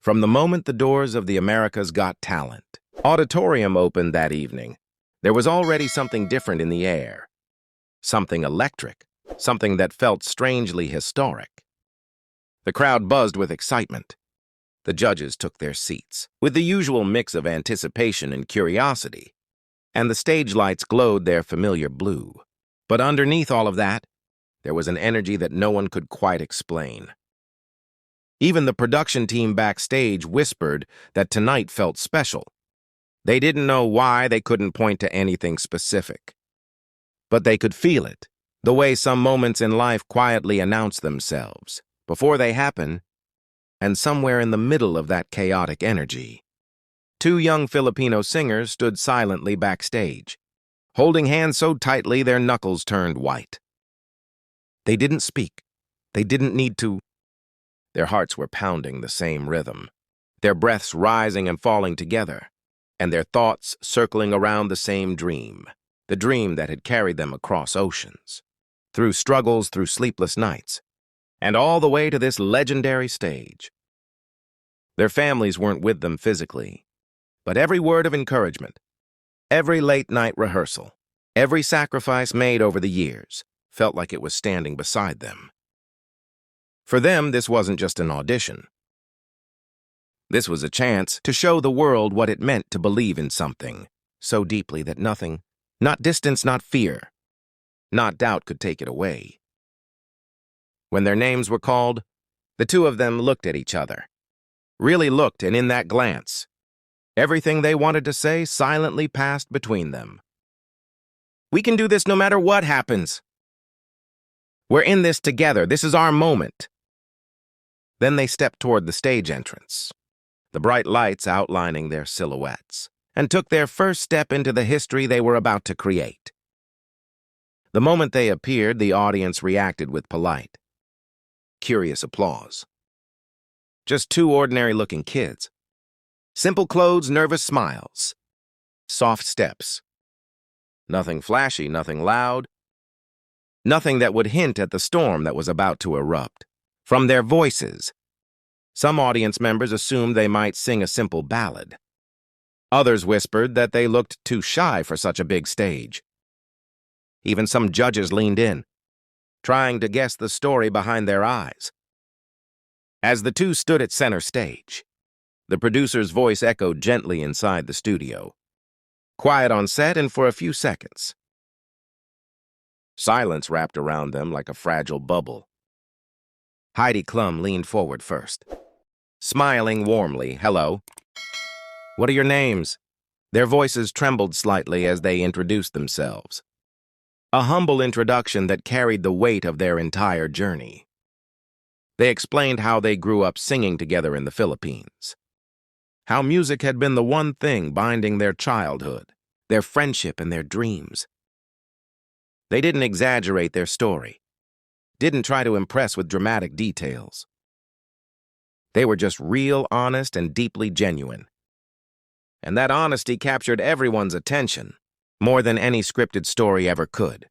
From the moment the doors of the America's Got Talent auditorium opened that evening, there was already something different in the air. Something electric, something that felt strangely historic. The crowd buzzed with excitement. The judges took their seats, with the usual mix of anticipation and curiosity, and the stage lights glowed their familiar blue. But underneath all of that, there was an energy that no one could quite explain. Even the production team backstage whispered that tonight felt special. They didn't know why, they couldn't point to anything specific. But they could feel it, the way some moments in life quietly announce themselves, before they happen, and somewhere in the middle of that chaotic energy. Two young Filipino singers stood silently backstage, holding hands so tightly their knuckles turned white. They didn't speak. They didn't need to. Their hearts were pounding the same rhythm, their breaths rising and falling together, and their thoughts circling around the same dream, the dream that had carried them across oceans, through struggles, through sleepless nights, and all the way to this legendary stage. Their families weren't with them physically, but every word of encouragement, every late-night rehearsal, every sacrifice made over the years felt like it was standing beside them. For them, this wasn't just an audition. This was a chance to show the world what it meant to believe in something so deeply that nothing, not distance, not fear, not doubt could take it away. When their names were called, the two of them looked at each other. Really looked, and in that glance, everything they wanted to say silently passed between them. We can do this no matter what happens. We're in this together. This is our moment. Then they stepped toward the stage entrance, the bright lights outlining their silhouettes, and took their first step into the history they were about to create. The moment they appeared, the audience reacted with polite, curious applause. Just two ordinary-looking kids. Simple clothes, nervous smiles. Soft steps. Nothing flashy, nothing loud. Nothing that would hint at the storm that was about to erupt. From their voices, some audience members assumed they might sing a simple ballad. Others whispered that they looked too shy for such a big stage. Even some judges leaned in, trying to guess the story behind their eyes. As the two stood at center stage, the producer's voice echoed gently inside the studio. Quiet on set, and for a few seconds, silence wrapped around them like a fragile bubble. Heidi Klum leaned forward first, smiling warmly. Hello. What are your names? Their voices trembled slightly as they introduced themselves. A humble introduction that carried the weight of their entire journey. They explained how they grew up singing together in the Philippines. How music had been the one thing binding their childhood, their friendship, and their dreams. They didn't exaggerate their story. Didn't try to impress with dramatic details. They were just real, honest, and deeply genuine. And that honesty captured everyone's attention, more than any scripted story ever could.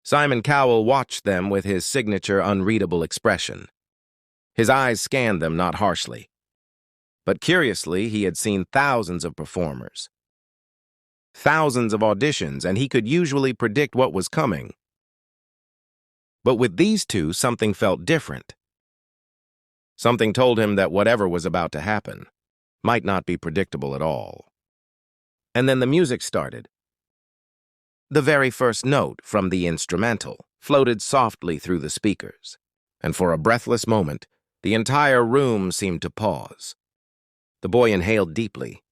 Simon Cowell watched them with his signature unreadable expression. His eyes scanned them not harshly, but curiously he had seen thousands of performers, thousands of auditions, and he could usually predict what was coming. But with these two, something felt different. Something told him that whatever was about to happen might not be predictable at all. And then the music started. The very first note from the instrumental floated softly through the speakers, and for a breathless moment, the entire room seemed to pause. The boy inhaled deeply,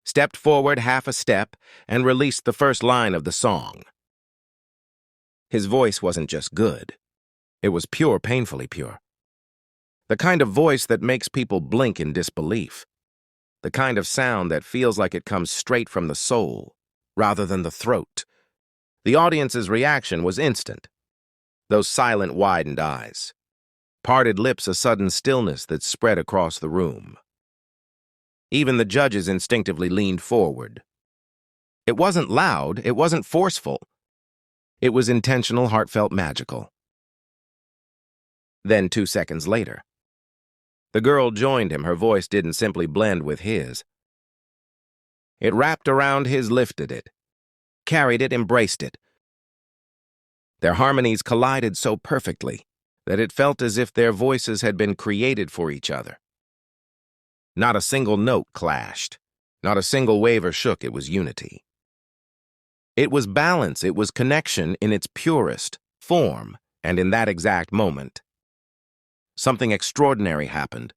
stepped forward half a step, and released the first line of the song. His voice wasn't just good. It was pure, painfully pure. The kind of voice that makes people blink in disbelief. The kind of sound that feels like it comes straight from the soul, rather than the throat. The audience's reaction was instant. Those silent, widened eyes. Parted lips, a sudden stillness that spread across the room. Even the judges instinctively leaned forward. It wasn't loud, it wasn't forceful. It was intentional, heartfelt, magical. Then 2 seconds later, The girl joined him. Her voice didn't simply blend with his. It wrapped around his, lifted it, carried it, embraced it. Their harmonies collided so perfectly that it felt as if their voices had been created for each other. Not a single note clashed. Not a single wave or shook. It was unity. It was balance. It was connection in its purest form. And in that exact moment, something extraordinary happened.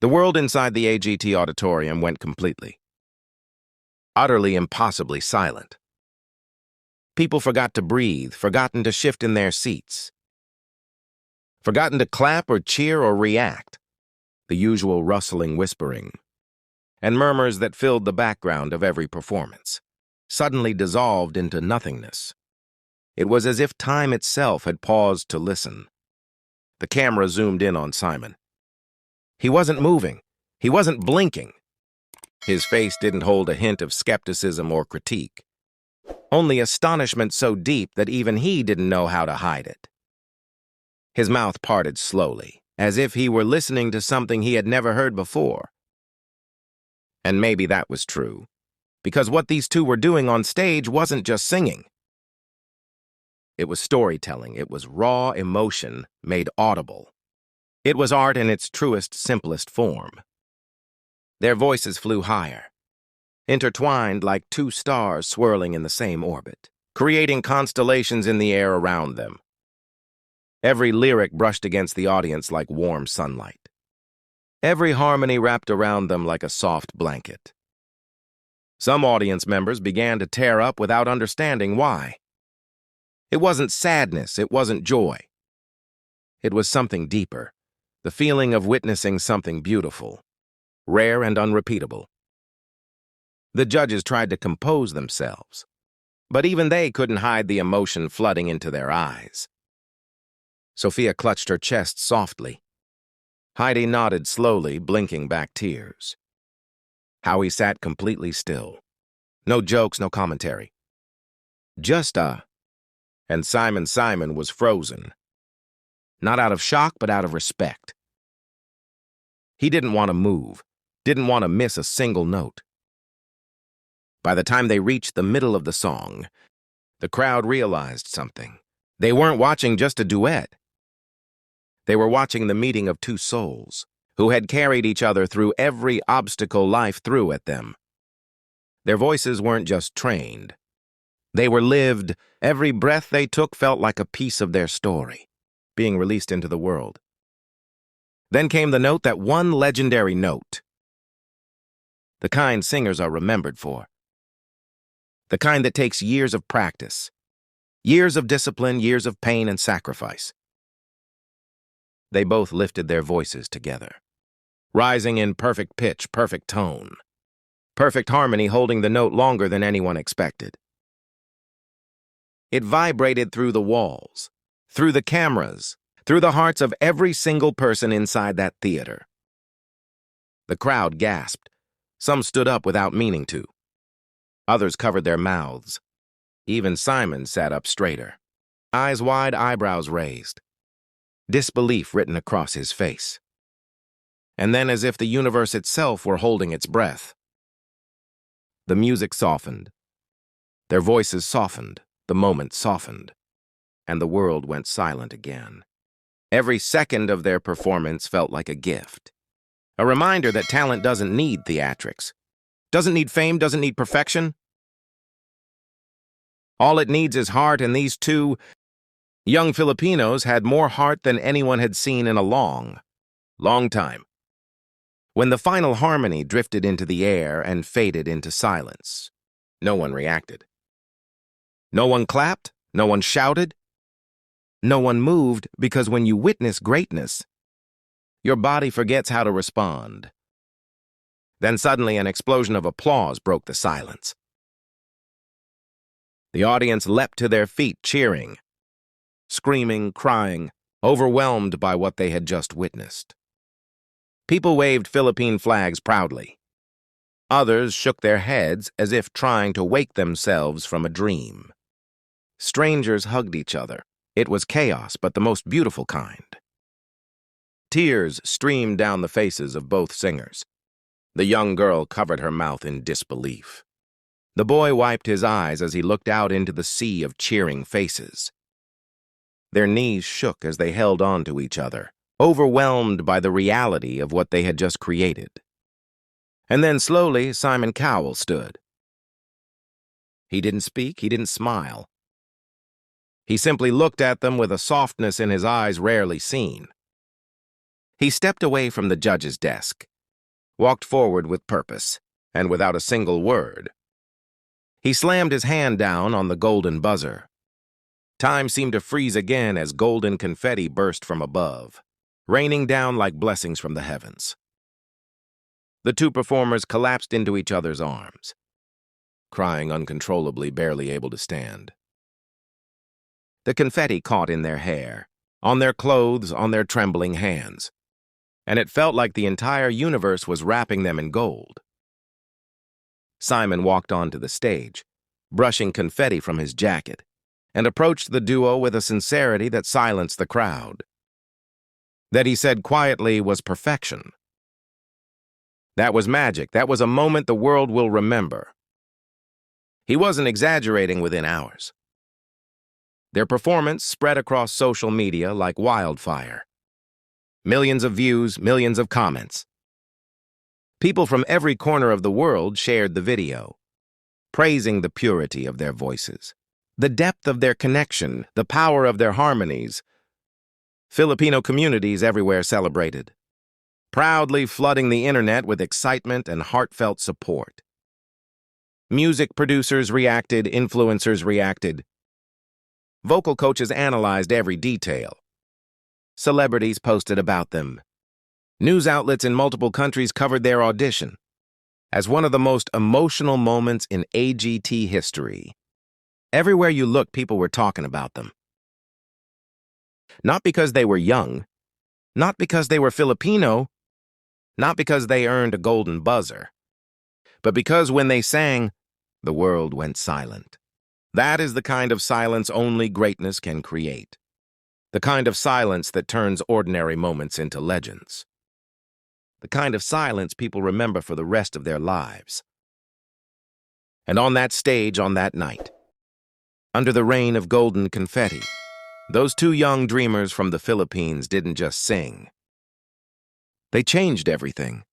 The world inside the AGT auditorium went completely, utterly impossibly silent. People forgot to breathe, forgotten to shift in their seats, forgotten to clap or cheer or react. The usual rustling, whispering, and murmurs that filled the background of every performance suddenly dissolved into nothingness. It was as if time itself had paused to listen. The camera zoomed in on Simon. He wasn't moving. He wasn't blinking. His face didn't hold a hint of skepticism or critique. Only astonishment so deep that even he didn't know how to hide it. His mouth parted slowly, as if he were listening to something he had never heard before. And maybe that was true, because what these two were doing on stage wasn't just singing. It was storytelling. It was raw emotion made audible. It was art in its truest, simplest form. Their voices flew higher, intertwined like two stars swirling in the same orbit, creating constellations in the air around them. Every lyric brushed against the audience like warm sunlight. Every harmony wrapped around them like a soft blanket. Some audience members began to tear up without understanding why. It wasn't sadness, it wasn't joy. It was something deeper, the feeling of witnessing something beautiful, rare and unrepeatable. The judges tried to compose themselves, but even they couldn't hide the emotion flooding into their eyes. Sophia clutched her chest softly. Heidi nodded slowly, blinking back tears. Howie sat completely still. No jokes, no commentary. Just and Simon was frozen. Not out of shock, but out of respect. He didn't want to move, didn't want to miss a single note. By the time they reached the middle of the song, the crowd realized something. They weren't watching just a duet. They were watching the meeting of two souls who had carried each other through every obstacle life threw at them. Their voices weren't just trained. They were lived. Every breath they took felt like a piece of their story, being released into the world. Then came the note, that one legendary note. The kind singers are remembered for. The kind that takes years of practice, years of discipline, years of pain and sacrifice. They both lifted their voices together, rising in perfect pitch, perfect tone, perfect harmony, holding the note longer than anyone expected. It vibrated through the walls, through the cameras, through the hearts of every single person inside that theater. The crowd gasped. Some stood up without meaning to. Others covered their mouths. Even Simon sat up straighter, eyes wide, eyebrows raised, disbelief written across his face. And then, as if the universe itself were holding its breath, the music softened. Their voices softened. The moment softened, and the world went silent again. Every second of their performance felt like a gift, a reminder that talent doesn't need theatrics, doesn't need fame, doesn't need perfection. All it needs is heart, and these two young Filipinos had more heart than anyone had seen in a long, long time. When the final harmony drifted into the air and faded into silence, no one reacted. No one clapped, no one shouted, no one moved, because when you witness greatness, your body forgets how to respond. Then suddenly an explosion of applause broke the silence. The audience leapt to their feet, cheering, screaming, crying, overwhelmed by what they had just witnessed. People waved Philippine flags proudly. Others shook their heads as if trying to wake themselves from a dream. Strangers hugged each other. It was chaos, but the most beautiful kind. Tears streamed down the faces of both singers. The young girl covered her mouth in disbelief. The boy wiped his eyes as he looked out into the sea of cheering faces. Their knees shook as they held on to each other, overwhelmed by the reality of what they had just created. And then slowly, Simon Cowell stood. He didn't speak, he didn't smile. He simply looked at them with a softness in his eyes rarely seen. He stepped away from the judge's desk, walked forward with purpose, and without a single word. He slammed his hand down on the golden buzzer. Time seemed to freeze again as golden confetti burst from above, raining down like blessings from the heavens. The two performers collapsed into each other's arms, crying uncontrollably, barely able to stand. The confetti caught in their hair, on their clothes, on their trembling hands, and it felt like the entire universe was wrapping them in gold. Simon walked onto the stage, brushing confetti from his jacket, and approached the duo with a sincerity that silenced the crowd. That, he said quietly, was perfection. That was magic. That was a moment the world will remember. He wasn't exaggerating within hours. Their performance spread across social media like wildfire. Millions of views, millions of comments. People from every corner of the world shared the video, praising the purity of their voices, the depth of their connection, the power of their harmonies. Filipino communities everywhere celebrated, proudly flooding the internet with excitement and heartfelt support. Music producers reacted, influencers reacted. Vocal coaches analyzed every detail. Celebrities posted about them. News outlets in multiple countries covered their audition as one of the most emotional moments in AGT history. Everywhere you looked, people were talking about them. Not because they were young, not because they were Filipino, not because they earned a golden buzzer, but because when they sang, the world went silent. That is the kind of silence only greatness can create. The kind of silence that turns ordinary moments into legends. The kind of silence people remember for the rest of their lives. And on that stage on that night, under the rain of golden confetti, those two young dreamers from the Philippines didn't just sing. They changed everything.